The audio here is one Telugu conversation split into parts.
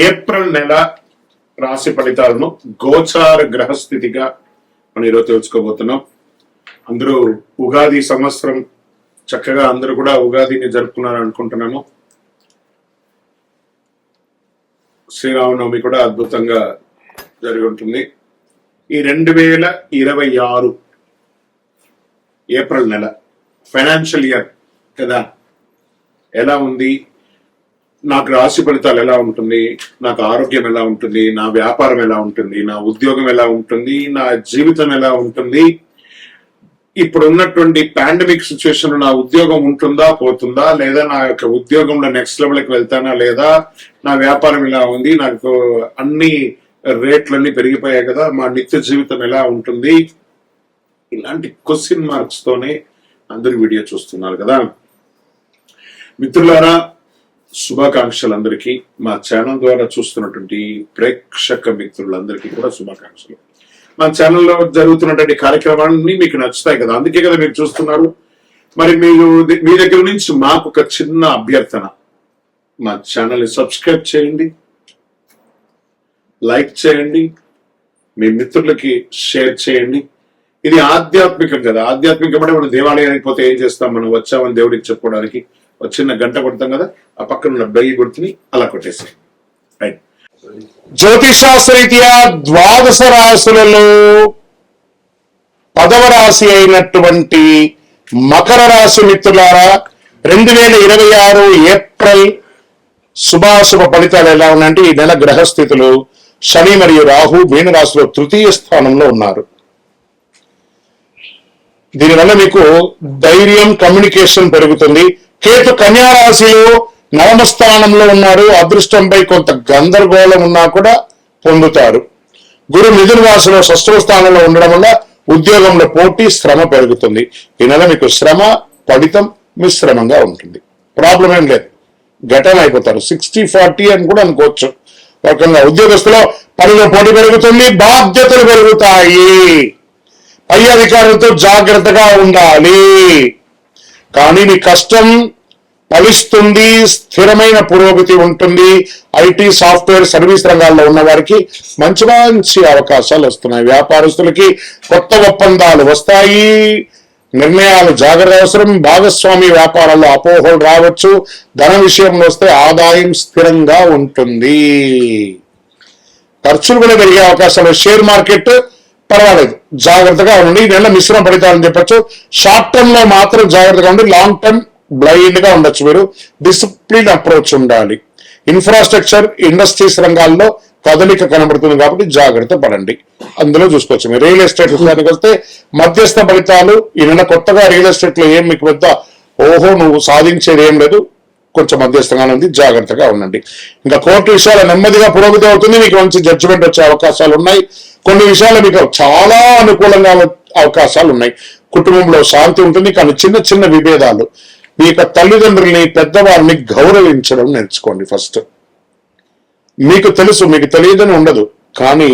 ఏప్రిల్ నెల రాశి ఫలితాలను గోచార గ్రహస్థితిగా మనం ఈరోజు తెలుసుకోబోతున్నాం. అందరూ ఉగాది సంవత్సరం చక్కగా అందరూ కూడా ఉగాదిని జరుపుకున్నారు అనుకుంటున్నాను. శ్రీరామనవమి కూడా అద్భుతంగా జరిగి ఉంటుంది. ఈ 2026 ఏప్రిల్ నెల ఫైనాన్షియల్ ఇయర్ కదా, ఎలా ఉంది, నాకు రాశి ఫలితాలు ఎలా ఉంటుంది, నాకు ఆరోగ్యం ఎలా ఉంటుంది, నా వ్యాపారం ఎలా ఉంటుంది, నా ఉద్యోగం ఎలా ఉంటుంది, నా జీవితం ఎలా ఉంటుంది, ఇప్పుడు ఉన్నటువంటి పాండమిక్ సిచ్యువేషన్ నా ఉద్యోగం ఉంటుందా పోతుందా, లేదా నా యొక్క ఉద్యోగంలో నెక్స్ట్ లెవెల్కి వెళ్తానా లేదా, నా వ్యాపారం ఎలా ఉంది, నాకు అన్ని రేట్లన్నీ పెరిగిపోయాయి కదా, మా నిత్య జీవితం ఎలా ఉంటుంది, ఇలాంటి క్వశ్చన్ మార్క్స్ తోనే అందరు వీడియో చూస్తున్నారు కదా. మిత్రులారా, శుభాకాంక్షలు అందరికీ. మా ఛానల్ ద్వారా చూస్తున్నటువంటి ప్రేక్షక మిత్రులందరికీ కూడా శుభాకాంక్షలు. మా ఛానల్లో జరుగుతున్నటువంటి కార్యక్రమాన్ని మీకు నచ్చుతాయి కదా, అందుకే కదా మీరు చూస్తున్నారు. మరి మీరు మీ దగ్గర నుంచి మాకు ఒక చిన్న అభ్యర్థన, మా ఛానల్ని సబ్స్క్రైబ్ చేయండి, లైక్ చేయండి, మీ మిత్రులకి షేర్ చేయండి. ఇది ఆధ్యాత్మికం కదా, ఆధ్యాత్మికమంటే మనం దేవాలయానికి పోతే ఏం చేస్తాం, మనం వచ్చామని దేవుడికి చెప్పుకోవడానికి ఒక చిన్న గంట కొడతాం కదా, ఆ పక్కన ఉన్న బెల్ గుర్తుని అలా కొట్టేసాయి. రైట్. జ్యోతిషాస్త్రరీత్యా 12 రాశులలో 10వ రాశి అయినటువంటి మకర రాశి మిత్రులారా, 2026 ఏప్రిల్ శుభాశుభ ఫలితాలు ఎలా ఉన్నాయంటే, ఈ నెల గ్రహస్థితులు శని మరియు రాహు మీనరాశిలో 3వ స్థానంలో ఉన్నారు. దీనివల్ల మీకు ధైర్యం, కమ్యూనికేషన్ పెరుగుతుంది. కేతు కన్యా రాశిలో 9వ స్థానంలో ఉన్నారు. అదృష్టంపై కొంత గందరగోళం ఉన్నా కూడా పొందుతారు. గురు మిథున రాశిలో 6వ స్థానంలో ఉండడం వల్ల ఉద్యోగంలో పోటీ, శ్రమ పెరుగుతుంది. ఈ నెల మీకు శ్రమ ఫలితం మిశ్రమంగా ఉంటుంది. ప్రాబ్లం ఏం లేదు, ఘటన అయిపోతారు. 60-40 అని కూడా అనుకోవచ్చు. రకంగా ఉద్యోగస్తులో పనిలో పోటీ పెరుగుతుంది, బాధ్యతలు పెరుగుతాయి. పై అధికారులతో జాగ్రత్తగా ఉండాలి. కానీ మీ కష్టం ఫలిస్తుంది, స్థిరమైన పురోగతి ఉంటుంది. ఐటీ, సాఫ్ట్వేర్, సర్వీస్ రంగాల్లో ఉన్న వారికి మంచి మంచి అవకాశాలు వస్తున్నాయి. వ్యాపారస్తులకి కొత్త ఒప్పందాలు వస్తాయి. నిర్ణయాలు జాగ్రత్త అవసరం. భాగస్వామి వ్యాపారాల్లో అపోహలు రావచ్చు. ధన విషయంలో వస్తే ఆదాయం స్థిరంగా ఉంటుంది. ఖర్చులు కూడా పెరిగే అవకాశాలు. షేర్ మార్కెట్ పర్వాలేదు, జాగ్రత్తగా ఉండండి. ఈ నెల మిశ్రమ ఫలితాలని చెప్పచ్చు. షార్ట్ టర్మ్ లో మాత్రం జాగ్రత్తగా ఉండి, లాంగ్ టర్మ్ బ్లైండ్ గా ఉండొచ్చు. మీరు డిసిప్లిన్ అప్రోచ్ ఉండాలి. ఇన్ఫ్రాస్ట్రక్చర్, ఇండస్ట్రీస్ రంగాల్లో కదలిక కనబడుతుంది కాబట్టి జాగ్రత్త పడండి. అందులో చూసుకోవచ్చు. మీరు రియల్ ఎస్టేట్ విషయానికి వస్తే మధ్యస్థ ఫలితాలు. ఈ నెల కొత్తగా రియల్ ఎస్టేట్ లో ఏం మీకు పెద్ద ఓహో నువ్వు సాధించేది ఏం లేదు, కొంచెం మధ్యస్థంగానే ఉంది, జాగ్రత్తగా ఉండండి. ఇంకా కోర్టు విషయాలు నెమ్మదిగా పురోగతి అవుతుంది. మీకు మంచి జడ్జిమెంట్ వచ్చే అవకాశాలు ఉన్నాయి. కొన్ని విషయాలు మీకు చాలా అనుకూలంగా అవకాశాలు ఉన్నాయి. కుటుంబంలో శాంతి ఉంటుంది. కానీ చిన్న చిన్న విభేదాలు. మీ యొక్క తల్లిదండ్రుల్ని, పెద్దవారిని గౌరవించడం నేర్చుకోండి. ఫస్ట్ మీకు తెలుసు, మీకు తెలియదని ఉండదు. కానీ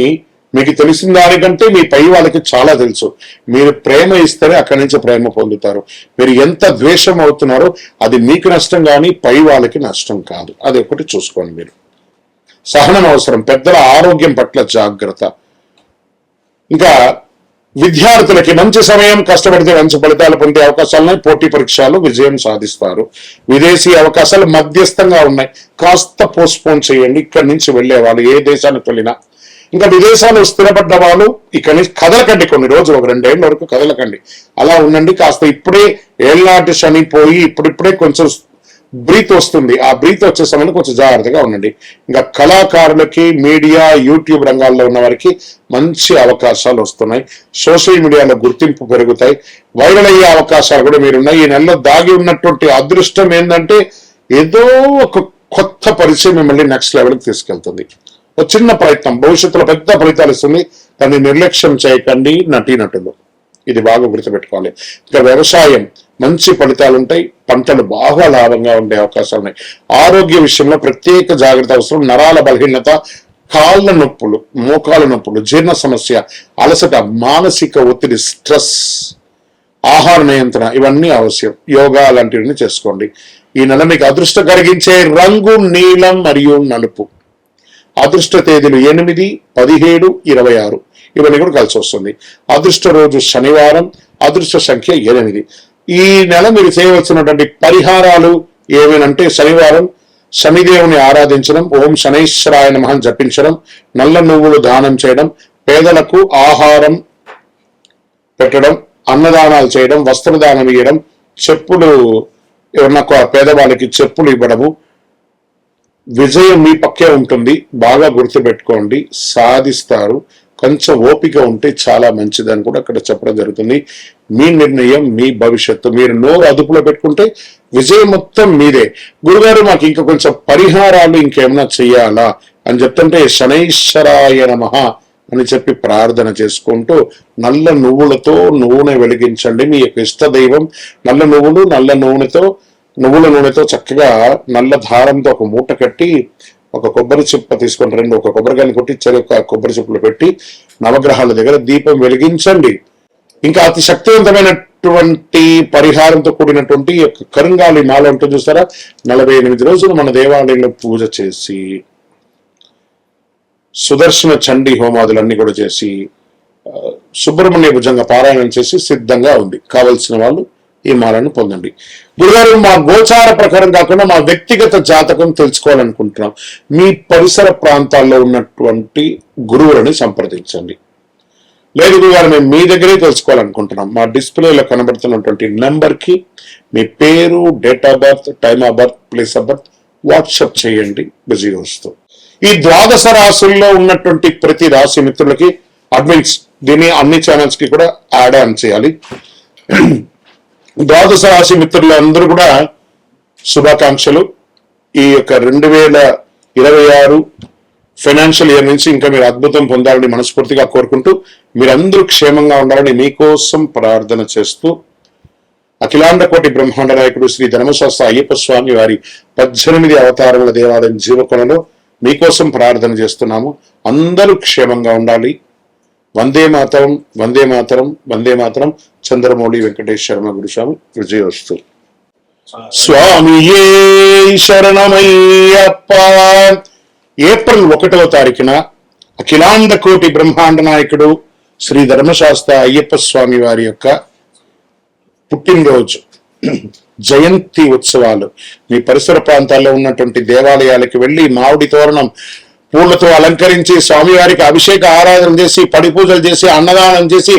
మీకు తెలిసిన దానికంటే మీ పై వాళ్ళకి చాలా తెలుసు. మీరు ప్రేమ ఇస్తేనే అక్కడి నుంచి ప్రేమ పొందుతారు. మీరు ఎంత ద్వేషం అవుతున్నారో అది మీకు నష్టం కానీ పై వాళ్ళకి నష్టం కాదు. అది ఒకటి చూసుకోండి. మీరు సహనం అవసరం. పెద్దల ఆరోగ్యం పట్ల జాగ్రత్త. ఇంకా విద్యార్థులకి మంచి సమయం, కష్టపడితే మంచి ఫలితాలు పొందే అవకాశాలున్నాయి. పోటీ పరీక్షలు విజయం సాధిస్తారు. విదేశీ అవకాశాలు మధ్యస్థంగా ఉన్నాయి. కాస్త పోస్ట్పోన్ చేయండి. ఇక్కడి నుంచి వెళ్లే వాళ్ళు ఏ దేశానికి వెళ్ళినా. ఇంకా విదేశాలు స్థిరపడ్డ వాళ్ళు ఇక్కడి నుంచి కదలకండి. కొన్ని రోజులు, ఒక 2 ఏళ్ల వరకు కదలకండి. అలా ఉండండి. కాస్త ఇప్పుడే ఏళ్ళనాటి శని పోయి ఇప్పుడిప్పుడే కొంచెం బ్రీత్ వస్తుంది. ఆ బ్రీత్ వచ్చే సమయంలో కొంచెం జాగ్రత్తగా ఉండండి. ఇంకా కళాకారులకి, మీడియా, యూట్యూబ్ రంగాల్లో ఉన్న వారికి మంచి అవకాశాలు వస్తున్నాయి. సోషల్ మీడియాలో గుర్తింపు పెరుగుతాయి. వైరల్ అయ్యే అవకాశాలు కూడా మీరున్నాయి. ఈ నెలలో దాగి ఉన్నటువంటి అదృష్టం ఏంటంటే, ఏదో ఒక కొత్త పరిచయం మిమ్మల్ని నెక్స్ట్ లెవెల్కి తీసుకెళ్తుంది. ఒక చిన్న ప్రయత్నం భవిష్యత్తులో పెద్ద ఫలితాలు ఇస్తుంది. దాన్ని నిర్లక్ష్యం చేయకండి నటీనటులు. ఇది బాగా గుర్తుపెట్టుకోవాలి. ఇంకా వ్యవసాయం మంచి ఫలితాలు ఉంటాయి. పంటలు బాగా లాభంగా ఉండే అవకాశాలు ఉన్నాయి. ఆరోగ్య విషయంలో ప్రత్యేక జాగ్రత్త అవసరం. నరాల బలహీనత, కాళ్ళ నొప్పులు, మోకాళ్ళ నొప్పులు, జీర్ణ సమస్య, అలసట, మానసిక ఒత్తిడి, స్ట్రెస్, ఆహార నియంత్రణ ఇవన్నీ అవశ్యం. యోగా లాంటివన్నీ చేసుకోండి. ఈ నెల మీకు అదృష్టం కలిగించే రంగు నీలం మరియు నలుపు. అదృష్ట తేదీలు 8, 17, 26 ఇవన్నీ కూడా కలిసి వస్తుంది. అదృష్ట రోజు శనివారం, అదృష్ట సంఖ్య 8. ఈ నెల మీరు చేయవలసినటువంటి పరిహారాలు ఏమేనంటే శనివారం శనిదేవుని ఆరాధించడం, ఓం శనైశ్వరాయ నమః జపించడం, నల్ల నువ్వులు దానం చేయడం, పేదలకు ఆహారం పెట్టడం, అన్నదానాలు చేయడం, వస్త్రదానం ఇవ్వడం, చెప్పులు ఎవరన్నా పేదవాళ్ళకి చెప్పులు ఇవ్వడము. విజయం మీ పక్కే ఉంటుంది, బాగా గుర్తుపెట్టుకోండి, సాధిస్తారు. కొంచెం ఓపిక ఉంటే చాలా మంచిదని కూడా అక్కడ చెప్పడం జరుగుతుంది. మీ నిర్ణయం, మీ భవిష్యత్తు. మీరు నోరు అదుపులో పెట్టుకుంటే విజయం మొత్తం మీదే. గురుగారు మాకు ఇంకా కొంచెం పరిహారాలు ఇంకేమైనా చెయ్యాలా అని చెప్తుంటే శనైశ్వరాయ నమః అని చెప్పి ప్రార్థన చేసుకుంటూ నల్ల నువ్వులతో నూనె వెలిగించండి. మీ యొక్క ఇష్ట దైవం నల్ల నువ్వులు, నువ్వుల నూనెతో చక్కగా నల్ల దారంతో ఒక మూట కట్టి ఒక కొబ్బరి చిప్ప తీసుకొని ఒక కొబ్బరికాయని కొట్టి చెరుకు కొబ్బరి చిప్పలు పెట్టి నవగ్రహాల దగ్గర దీపం వెలిగించండి. ఇంకా అతి శక్తివంతమైనటువంటి పరిహారంతో కూడినటువంటి కరుంగాలి మాల ఉంటుంది చూస్తారా, 48 రోజులు మన దేవాలయంలో పూజ చేసి సుదర్శన చండీ హోమాదులన్నీ కూడా చేసి సుబ్రహ్మణ్య భుజంగా పారాయణం చేసి సిద్ధంగా ఉంది. కావలసిన వాళ్ళు ఈ మాలను పొందండి. గురుగారు మా గోచార ప్రకారం కాకుండా మా వ్యక్తిగత జాతకం తెలుసుకోవాలనుకుంటున్నాం. మీ పరిసర ప్రాంతాల్లో ఉన్నటువంటి గురువులని సంప్రదించండి. లేదు గురుగారు మేము మీ దగ్గరే తెలుసుకోవాలనుకుంటున్నాం. మా డిస్ప్లేలో కనబడుతున్నటువంటి నెంబర్కి మీ పేరు, date of birth, time of birth, place of birth WhatsApp చేయండి. బిజీగా వస్తూ ఈ 12 రాశుల్లో ఉన్నటువంటి ప్రతి రాశి మిత్రులకి అడ్మిన్స్ దీన్ని అన్ని ఛానల్స్ కి కూడా యాడ్ ఆన్ చేయాలి. 12 రాశి మిత్రులందరూ కూడా శుభాకాంక్షలు. ఈ యొక్క 2026 ఫైనాన్షియల్ ఇయర్ నుంచి ఇంకా మీరు అద్భుతం పొందాలని మనస్ఫూర్తిగా కోరుకుంటూ మీరందరూ క్షేమంగా ఉండాలని మీకోసం ప్రార్థన చేస్తూ అఖిలాండ కోటి బ్రహ్మాండ నాయకుడు శ్రీ ధర్మశాస్త్ర అయ్యప్ప స్వామి వారి 18 అవతారముల దేవాలయం జీవకొనలో మీకోసం ప్రార్థన చేస్తున్నాము. అందరూ క్షేమంగా ఉండాలి. వందే మాతరం, వందే మాతరం, వందే మాతరం. చంద్రమౌళి వెంకటేష్ శర్మ గురుస్వామి. విజయోస్తు. స్వామియే శరణమయ్యప్ప. ఏప్రిల్ 1వ తారీఖున అఖిలాండ కోటి బ్రహ్మాండ నాయకుడు శ్రీ ధర్మశాస్త్ర అయ్యప్ప స్వామి వారి యొక్క పుట్టినరోజు జయంతి ఉత్సవాలు. మీ పరిసర ప్రాంతాల్లో ఉన్నటువంటి దేవాలయాలకు వెళ్లి మామిడి తోరణం పూలతో అలంకరించి స్వామివారికి అభిషేక ఆరాధన చేసి పడి పూజలు చేసి అన్నదానం చేసి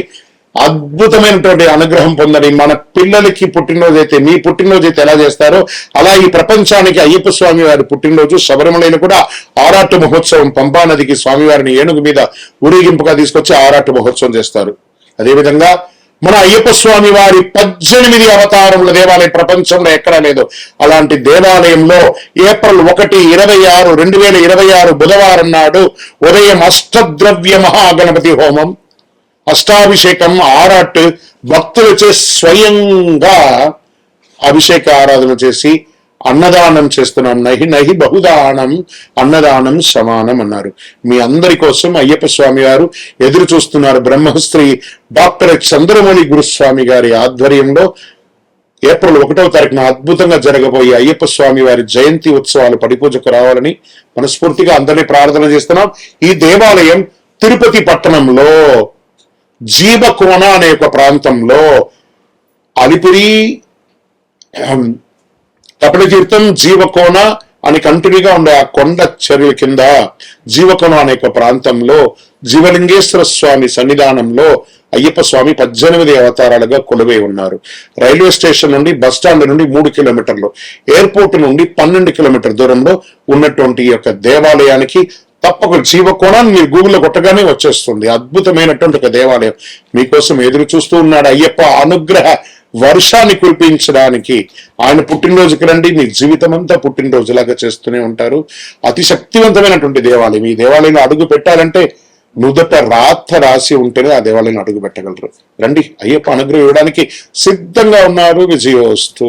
అద్భుతమైనటువంటి అనుగ్రహం పొందని. మన పిల్లలకి పుట్టినరోజు అయితే, మీ పుట్టినరోజు అయితే ఎలా చేస్తారో అలా ఈ ప్రపంచానికి అయ్యప్ప స్వామి వారి పుట్టినరోజు. శబరిమలలో కూడా ఆరాటు మహోత్సవం, పంపా నదికి స్వామివారిని ఏనుగు మీద ఊరేగింపుగా తీసుకొచ్చి ఆరాటు మహోత్సవం చేస్తారు. అదేవిధంగా మన అయ్యప్ప స్వామి వారి 18 అవతారముల దేవాలయం ప్రపంచంలో ఎక్కడా లేదు. అలాంటి దేవాలయంలో ఏప్రిల్ 1, 2026 బుధవారం నాడు ఉదయం అష్టద్రవ్య మహాగణపతి హోమం, అష్టాభిషేకం, ఆరాట్ భక్తులచే స్వయంగా అభిషేక ఆరాధన చేసి అన్నదానం చేస్తున్నాం. నహి నహి బహుదానం అన్నదానం సమానం అన్నారు. మీ అందరి కోసం అయ్యప్ప స్వామి వారు ఎదురు చూస్తున్నారు. బ్రహ్మశ్రీ డాక్టర్ చంద్రమౌళి గురుస్వామి గారి ఆధ్వర్యంలో ఏప్రిల్ 1వ తారీఖున అద్భుతంగా జరగబోయే అయ్యప్ప స్వామి వారి జయంతి ఉత్సవాలు పడిపూజకు రావాలని మనస్ఫూర్తిగా అందరినీ ప్రార్థన చేస్తున్నాం. ఈ దేవాలయం తిరుపతి పట్టణంలో జీవకోన అనే ఒక ప్రాంతంలో అలిపిరి, కపిలతీర్థం, జీవకోన అని కంటిన్యూగా ఉండే ఆ కొండ చర్యల కింద జీవకోన అనే ప్రాంతంలో జీవలింగేశ్వర స్వామి సన్నిధానంలో అయ్యప్ప స్వామి 18 అవతారాలుగా కొలువై ఉన్నారు. రైల్వే స్టేషన్ నుండి బస్ స్టాండ్ నుండి 3 కిలోమీటర్లు, ఎయిర్పోర్ట్ నుండి 12 కిలోమీటర్ దూరంలో ఉన్నటువంటి ఈ యొక్క దేవాలయానికి తప్పక జీవకోణాన్ని మీరు గూగుల్లో కొట్టగానే వచ్చేస్తుంది. అద్భుతమైనటువంటి ఒక దేవాలయం మీకోసం ఎదురు చూస్తూ ఉన్నాడు. అయ్యప్ప అనుగ్రహ వర్షాన్ని కురిపించడానికి ఆయన పుట్టినరోజుకి రండి. మీ జీవితం అంతా పుట్టినరోజులాగా చేస్తూనే ఉంటారు. అతి శక్తివంతమైనటువంటి దేవాలయం. ఈ దేవాలయంలో అడుగు పెట్టాలంటే నుదుట రాత రాసి ఉంటేనే ఆ దేవాలయంలో అడుగు పెట్టగలరు. రండి, అయ్యప్ప అనుగ్రహం ఇవ్వడానికి సిద్ధంగా ఉన్నారు. విజయోస్తు.